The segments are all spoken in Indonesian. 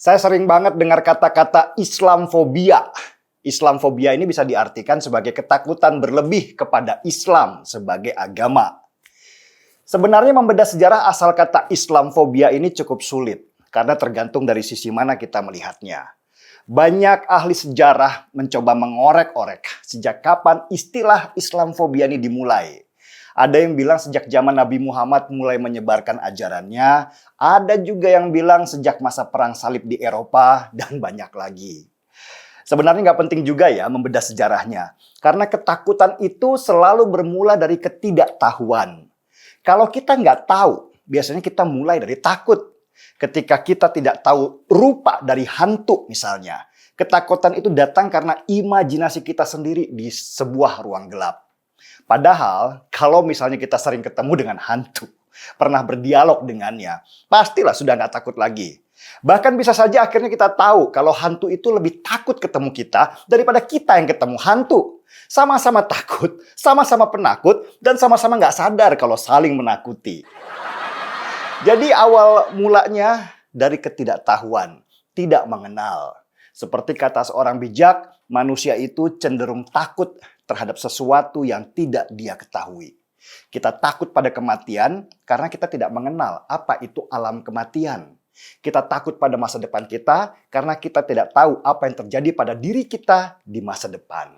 Saya sering banget dengar kata-kata Islamfobia. Islamfobia ini bisa diartikan sebagai ketakutan berlebih kepada Islam sebagai agama. Sebenarnya membedah sejarah asal kata Islamfobia ini cukup sulit karena tergantung dari sisi mana kita melihatnya. Banyak ahli sejarah mencoba mengorek-orek sejak kapan istilah Islamfobia ini dimulai. Ada yang bilang sejak zaman Nabi Muhammad mulai menyebarkan ajarannya. Ada juga yang bilang sejak masa perang salib di Eropa dan banyak lagi. Sebenarnya nggak penting juga ya membedah sejarahnya. Karena ketakutan itu selalu bermula dari ketidaktahuan. Kalau kita nggak tahu, biasanya kita mulai dari takut. Ketika kita tidak tahu rupa dari hantu misalnya. Ketakutan itu datang karena imajinasi kita sendiri di sebuah ruang gelap. Padahal kalau misalnya kita sering ketemu dengan hantu, pernah berdialog dengannya, pastilah sudah nggak takut lagi. Bahkan bisa saja akhirnya kita tahu kalau hantu itu lebih takut ketemu kita daripada kita yang ketemu hantu. Sama-sama takut, sama-sama penakut, dan sama-sama nggak sadar kalau saling menakuti. Jadi awal mulanya dari ketidaktahuan, tidak mengenal. Seperti kata seorang bijak, manusia itu cenderung takut terhadap sesuatu yang tidak dia ketahui. Kita takut pada kematian karena kita tidak mengenal apa itu alam kematian. Kita takut pada masa depan kita karena kita tidak tahu apa yang terjadi pada diri kita di masa depan.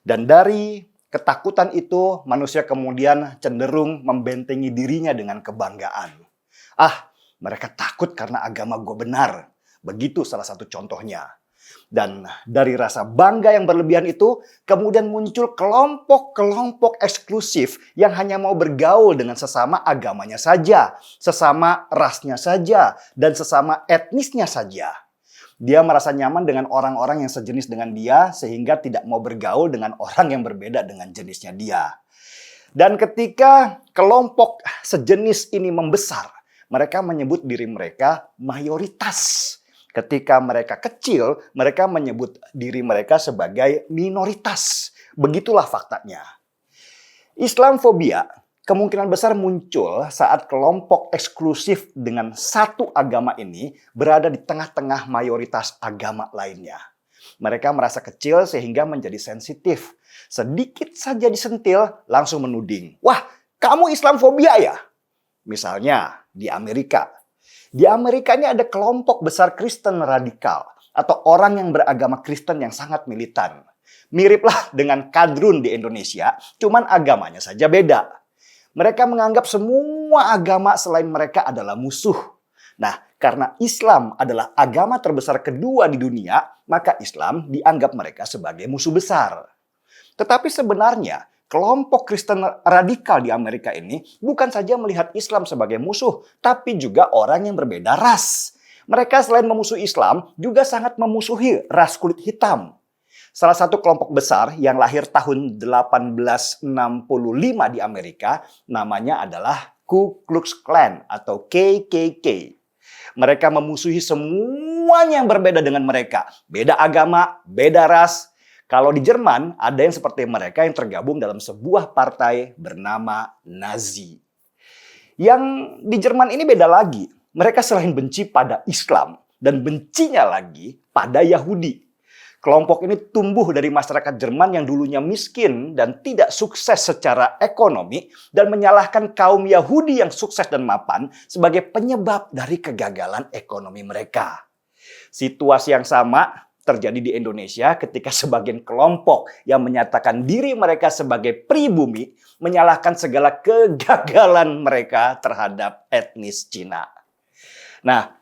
Dan dari ketakutan itu, manusia kemudian cenderung membentengi dirinya dengan kebanggaan. Mereka takut karena agama gue benar. Begitu salah satu contohnya. Dan dari rasa bangga yang berlebihan itu, kemudian muncul kelompok-kelompok eksklusif yang hanya mau bergaul dengan sesama agamanya saja, sesama rasnya saja, dan sesama etnisnya saja. Dia merasa nyaman dengan orang-orang yang sejenis dengan dia, sehingga tidak mau bergaul dengan orang yang berbeda dengan jenisnya dia. Dan ketika kelompok sejenis ini membesar, mereka menyebut diri mereka mayoritas. Ketika mereka kecil, mereka menyebut diri mereka sebagai minoritas. Begitulah faktanya. Islamfobia kemungkinan besar muncul saat kelompok eksklusif dengan satu agama ini berada di tengah-tengah mayoritas agama lainnya. Mereka merasa kecil sehingga menjadi sensitif. Sedikit saja disentil, langsung menuding. Wah, kamu Islamfobia ya? Misalnya di Amerika. Di Amerika ini ada kelompok besar Kristen radikal atau orang yang beragama Kristen yang sangat militan. Miriplah dengan kadrun di Indonesia, cuman agamanya saja beda. Mereka menganggap semua agama selain mereka adalah musuh. Nah, karena Islam adalah agama terbesar kedua di dunia, maka Islam dianggap mereka sebagai musuh besar. Tetapi sebenarnya kelompok Kristen radikal di Amerika ini bukan saja melihat Islam sebagai musuh, tapi juga orang yang berbeda ras. Mereka selain memusuhi Islam, juga sangat memusuhi ras kulit hitam. Salah satu kelompok besar yang lahir tahun 1865 di Amerika, namanya adalah Ku Klux Klan atau KKK. Mereka memusuhi semuanya yang berbeda dengan mereka. Beda agama, beda ras. Kalau di Jerman, ada yang seperti mereka yang tergabung dalam sebuah partai bernama Nazi. Yang di Jerman ini beda lagi. Mereka selain benci pada Islam dan bencinya lagi pada Yahudi. Kelompok ini tumbuh dari masyarakat Jerman yang dulunya miskin dan tidak sukses secara ekonomi dan menyalahkan kaum Yahudi yang sukses dan mapan sebagai penyebab dari kegagalan ekonomi mereka. Situasi yang sama terjadi di Indonesia ketika sebagian kelompok yang menyatakan diri mereka sebagai pribumi menyalahkan segala kegagalan mereka terhadap etnis Cina. Nah,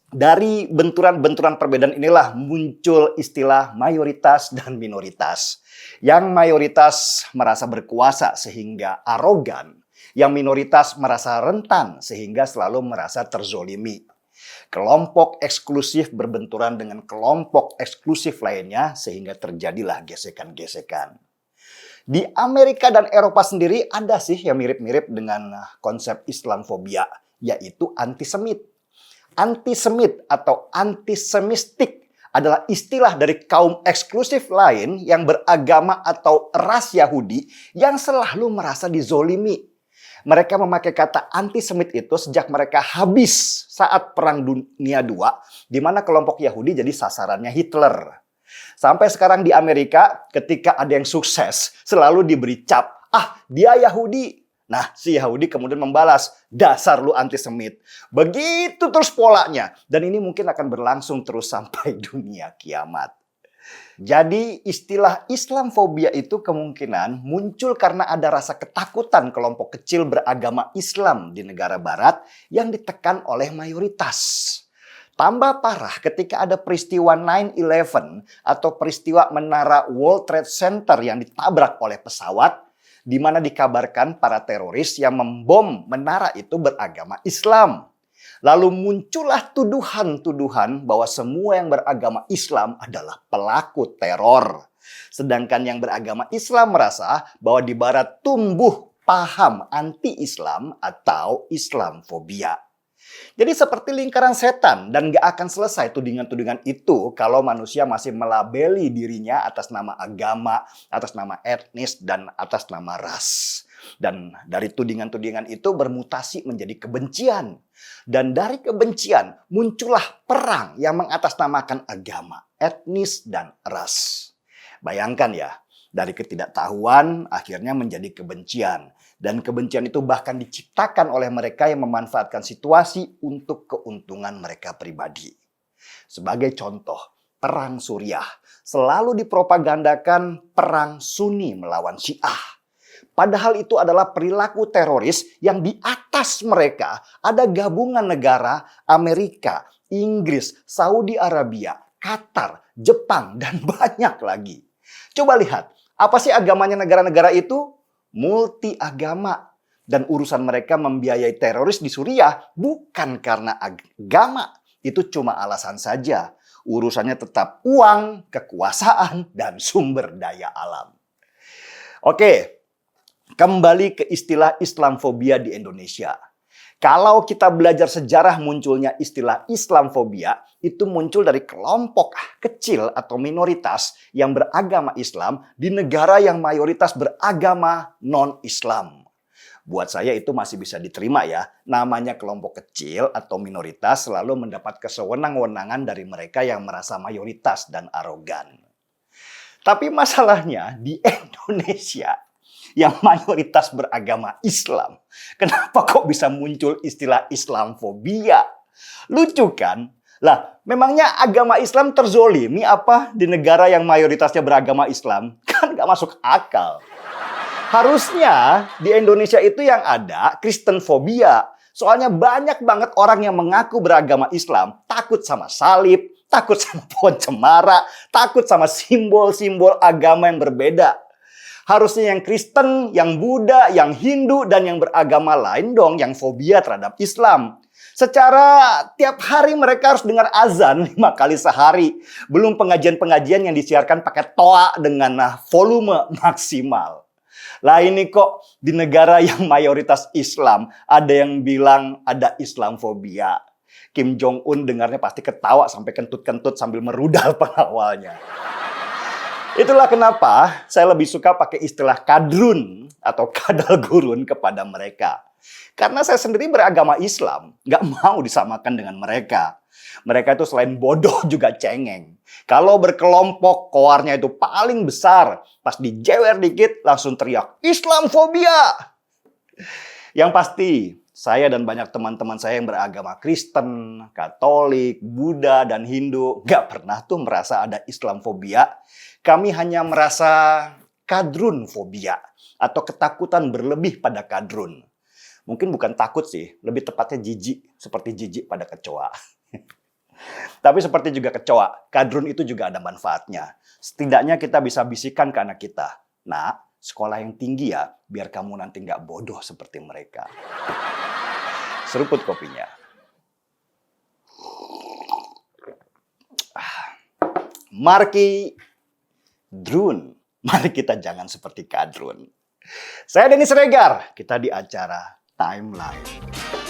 dari benturan-benturan perbedaan inilah muncul istilah mayoritas dan minoritas. Yang mayoritas merasa berkuasa sehingga arogan, yang minoritas merasa rentan sehingga selalu merasa terzolimi. Kelompok eksklusif berbenturan dengan kelompok eksklusif lainnya sehingga terjadilah gesekan-gesekan. Di Amerika dan Eropa sendiri ada sih yang mirip-mirip dengan konsep Islamfobia, yaitu antisemit. Antisemit atau antisemistik adalah istilah dari kaum eksklusif lain yang beragama atau ras Yahudi yang selalu merasa dizolimi. Mereka memakai kata antisemit itu sejak mereka habis saat Perang Dunia II, di mana kelompok Yahudi jadi sasarannya Hitler. Sampai sekarang di Amerika, ketika ada yang sukses, selalu diberi cap, dia Yahudi. Nah, si Yahudi kemudian membalas, dasar lu antisemit. Begitu terus polanya. Dan ini mungkin akan berlangsung terus sampai dunia kiamat. Jadi istilah Islamfobia itu kemungkinan muncul karena ada rasa ketakutan kelompok kecil beragama Islam di negara barat yang ditekan oleh mayoritas. Tambah parah ketika ada peristiwa 9/11 atau peristiwa menara World Trade Center yang ditabrak oleh pesawat, di mana dikabarkan para teroris yang membom menara itu beragama Islam. Lalu muncullah tuduhan-tuduhan bahwa semua yang beragama Islam adalah pelaku teror. Sedangkan yang beragama Islam merasa bahwa di barat tumbuh paham anti-Islam atau Islamfobia. Jadi seperti lingkaran setan dan gak akan selesai tudingan-tudingan itu kalau manusia masih melabeli dirinya atas nama agama, atas nama etnis, dan atas nama ras. Dan dari tudingan-tudingan itu bermutasi menjadi kebencian. Dan dari kebencian muncullah perang yang mengatasnamakan agama, etnis, dan ras. Bayangkan ya, dari ketidaktahuan akhirnya menjadi kebencian. Dan kebencian itu bahkan diciptakan oleh mereka yang memanfaatkan situasi untuk keuntungan mereka pribadi. Sebagai contoh, Perang Suriah selalu dipropagandakan perang Sunni melawan Syiah. Padahal itu adalah perilaku teroris yang di atas mereka ada gabungan negara Amerika, Inggris, Saudi Arabia, Qatar, Jepang, dan banyak lagi. Coba lihat, apa sih agamanya negara-negara itu? Multi agama. Dan urusan mereka membiayai teroris di Suriah bukan karena agama. Itu cuma alasan saja. Urusannya tetap uang, kekuasaan, dan sumber daya alam. Oke. Kembali ke istilah Islamfobia di Indonesia. Kalau kita belajar sejarah munculnya istilah Islamfobia, itu muncul dari kelompok kecil atau minoritas yang beragama Islam di negara yang mayoritas beragama non-Islam. Buat saya itu masih bisa diterima ya. Namanya kelompok kecil atau minoritas selalu mendapat kesewenang-wenangan dari mereka yang merasa mayoritas dan arogan. Tapi masalahnya di Indonesia yang mayoritas beragama Islam, kenapa kok bisa muncul istilah Islamfobia? Lucu kan? Lah, memangnya agama Islam terzolimi apa di negara yang mayoritasnya beragama Islam? Kan gak masuk akal. Harusnya di Indonesia itu yang ada Kristenfobia. Soalnya banyak banget orang yang mengaku beragama Islam, takut sama salib, takut sama pohon cemara, takut sama simbol-simbol agama yang berbeda. Harusnya yang Kristen, yang Buddha, yang Hindu, dan yang beragama lain dong yang fobia terhadap Islam. Secara tiap hari mereka harus dengar azan 5 kali sehari. Belum pengajian-pengajian yang disiarkan pakai toa dengan volume maksimal. Lah ini kok di negara yang mayoritas Islam ada yang bilang ada Islamfobia. Kim Jong Un dengarnya pasti ketawa sampai kentut-kentut sambil merudal pengawalnya. Itulah kenapa saya lebih suka pakai istilah kadrun atau kadal gurun kepada mereka. Karena saya sendiri beragama Islam, nggak mau disamakan dengan mereka. Mereka itu selain bodoh juga cengeng. Kalau berkelompok, koarnya itu paling besar. Pas dijewer dikit, langsung teriak, Islamfobia! Yang pasti, saya dan banyak teman-teman saya yang beragama Kristen, Katolik, Buddha, dan Hindu nggak pernah tuh merasa ada Islamfobia. Kami hanya merasa kadrunfobia atau ketakutan berlebih pada kadrun. Mungkin bukan takut sih, lebih tepatnya jijik, seperti jijik pada kecoa. Tapi seperti juga kecoa, kadrun itu juga ada manfaatnya. Setidaknya kita bisa bisikan ke anak kita, nak, sekolah yang tinggi ya, biar kamu nanti nggak bodoh seperti mereka. Seruput kopinya. Marki Drun. Mari kita jangan seperti kadrun. Saya Denny Siregar. Kita di acara Timeline.